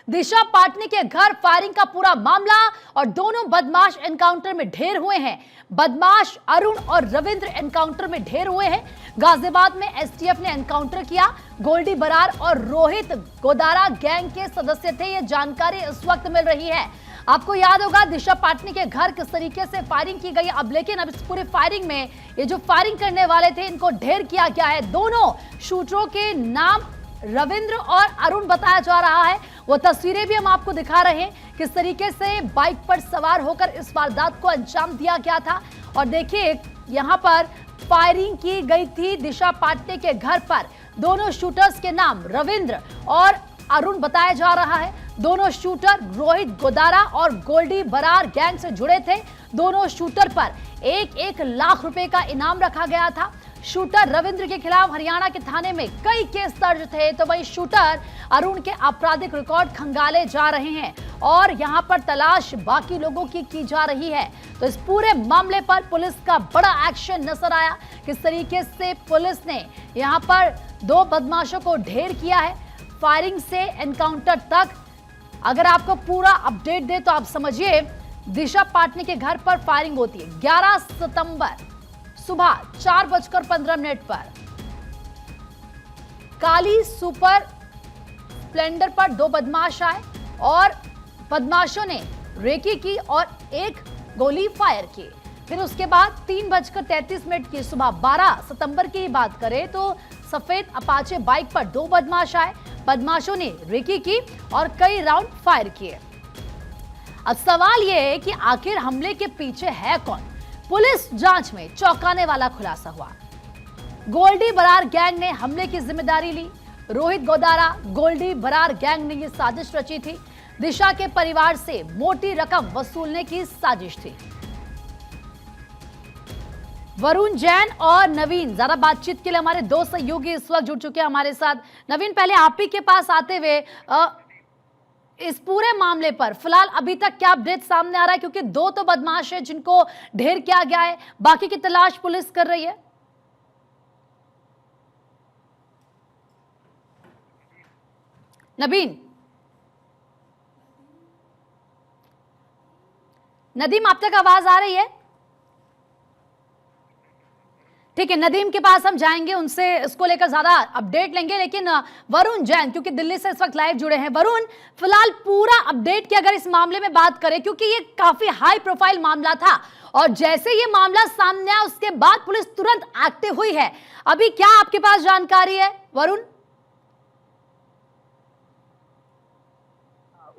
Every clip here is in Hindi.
दिशा पाटनी के घर फायरिंग का पूरा मामला और दोनों बदमाश एनकाउंटर में ढेर हुए हैं। बदमाश अरुण और रविंद्र एनकाउंटर में ढेर हुए हैं। गाजियाबाद में एसटीएफ ने एनकाउंटर किया। गोल्डी बरार और रोहित गोदारा गैंग के सदस्य थे। ये जानकारी इस वक्त मिल रही है। आपको याद होगा दिशा पाटनी के घर किस तरीके से फायरिंग की गई। अब लेकिन अब इस पूरे फायरिंग में ये जो फायरिंग करने वाले थे इनको ढेर किया गया है। दोनों शूटरों के नाम रविंद्र और अरुण बताया जा रहा है। वो तस्वीरें भी हम आपको दिखा रहे हैं किस तरीके से बाइक पर सवार होकर इस वारदात को अंजाम दिया गया था। और देखिए यहां पर फायरिंग की गई थी दिशा पाटनी के घर पर। दोनों शूटर्स के नाम रविंद्र और अरुण बताया जा रहा है। दोनों शूटर रोहित गोदारा और गोल्डी बरार गैंग से जुड़े थे। दोनों शूटर पर 1-1 लाख रुपए का इनाम रखा गया था। शूटर रविंद्र के खिलाफ हरियाणा के थाने में कई केस दर्ज थे, तो वहीं शूटर अरुण के आपराधिक रिकॉर्ड खंगाले जा रहे हैं और यहां पर तलाश बाकी लोगों की जा रही है। तो इस पूरे मामले पर पुलिस का बड़ा एक्शन नजर आया। किस तरीके से पुलिस ने यहां पर दो बदमाशों को ढेर किया है, फायरिंग से एनकाउंटर तक। अगर आपको पूरा अपडेट दे तो आप समझिए दिशा पाटनी के घर पर फायरिंग होती है 11 सितंबर सुबह 4:15 पर। काली सुपर स्प्लेंडर पर दो बदमाश आए और बदमाशों ने रेकी की और एक गोली फायर की। फिर उसके बाद 3:33 की सुबह 12 सितंबर की बात करें तो सफेद अपाचे बाइक पर दो बदमाश आए। बदमाशों ने रेकी की और कई राउंड फायर किए। अब सवाल यह है कि आखिर हमले के पीछे है कौन। पुलिस जांच में चौंकाने वाला खुलासा हुआ। गोल्डी बरार गैंग ने हमले की जिम्मेदारी ली। रोहित गोदारा गोल्डी बरार गैंग ने यह साजिश रची थी। दिशा के परिवार से मोटी रकम वसूलने की साजिश थी। वरुण जैन और नवीन ज्यादा बातचीत के लिए हमारे दो सहयोगी इस वक्त जुड़ चुके हैं हमारे साथ। नवीन, पहले आप ही के पास आते हुए इस पूरे मामले पर फिलहाल अभी तक क्या अपडेट सामने आ रहा है, क्योंकि दो तो बदमाश है जिनको ढेर किया गया है, बाकी की तलाश पुलिस कर रही है। नदीम, आप तक आवाज आ रही है? ठीक है, नदीम के पास हम जाएंगे, उनसे इसको लेकर ज्यादा अपडेट लेंगे। लेकिन वरुण जैन क्योंकि दिल्ली से इस वक्त लाइव जुड़े हैं। वरुण, फिलहाल पूरा अपडेट की अगर इस मामले में बात करें, क्योंकि ये काफी हाई प्रोफाइल मामला था और जैसे ये मामला सामने आया उसके बाद पुलिस तुरंत एक्टिव हुई है। अभी क्या आपके पास जानकारी है वरुण?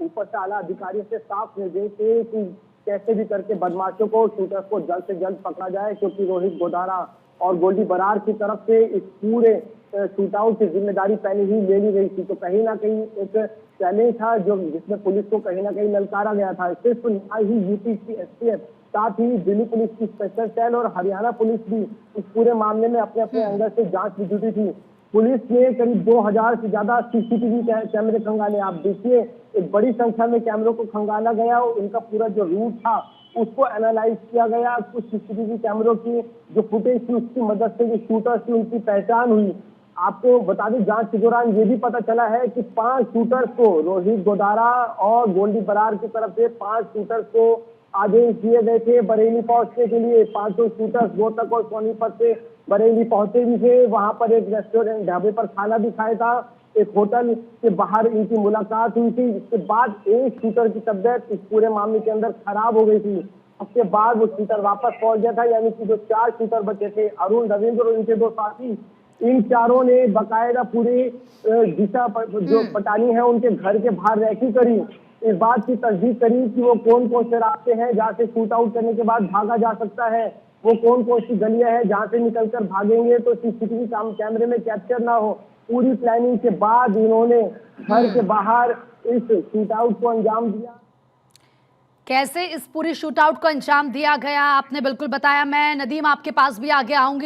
ऊपर से आला अधिकारियों से साफ निर्देश है कि कैसे भी करके बदमाशों को, शूटर्स को जल्द से जल्द पकड़ा जाए, क्योंकि रोहित गोदारा और गोल्डी बरार की तरफ से इस पूरे शूटआउट की जिम्मेदारी पहले ही ले ली गई थी। तो कहीं ना कहीं एक चैलेंज था जो जिसमें पुलिस को कहीं ना कहीं ललकारा गया था। सिर्फ ना ही यूपी की एसटीएफ, साथ ही दिल्ली पुलिस की स्पेशल सेल और हरियाणा पुलिस भी इस पूरे मामले में अपने अपने अंदर से जांच में जुटी थी। पुलिस ने करीब 2000 से ज्यादा सीसीटीवी कैमरे खंगाले। आप देखिए एक बड़ी संख्या में कैमरों को खंगाला गया और उनका पूरा जो रूट था उसको एनालाइज किया गया। कुछ सीसीटीवी कैमरों की जो फुटेज थी उसकी मदद से जो शूटर्स थी उनकी पहचान हुई। आपको बता दें जांच के दौरान ये भी पता चला है कि 5 शूटर्स को, रोहित गोदारा और गोल्डी बरार की तरफ से 5 शूटर्स को आदेश दिए गए थे बरेली पहुंचने के लिए। 5 शूटर्स गोतक और सोनीपत से बरेली पहुंचे भी थे। वहां पर एक रेस्टोरेंट, ढाबे पर खाना भी खाया था। एक होटल के बाहर इनकी मुलाकात हुई थी। इसके बाद एक शूटर की तबीयत इस पूरे मामले के अंदर खराब हो गई थी। उसके बाद वो शूटर वापस पहुंच गया था। यानी कि जो 4 शूटर बचे थे, अरुण, रविंद्र और इनके 2 साथी, इन चारों ने बाकायदा पूरी दिशा जो पटानी है उनके घर के बाहर रैकी करी। इस बात की तस्दीक करी कि वो कौन कौन से रास्ते हैं जहाँ से शूट आउट करने के बाद भागा जा सकता है, वो कौन कौन सी गलियां हैं जहाँ से निकलकर भागेंगे तो सीसीटीवी कैमरे में कैप्चर ना हो। पूरी प्लानिंग के बाद इन्होंने घर के बाहर इस शूट आउट को अंजाम दिया। कैसे इस पूरी शूट आउट को अंजाम दिया गया आपने बिल्कुल बताया। मैं नदीम आपके पास भी आगे आऊंगी।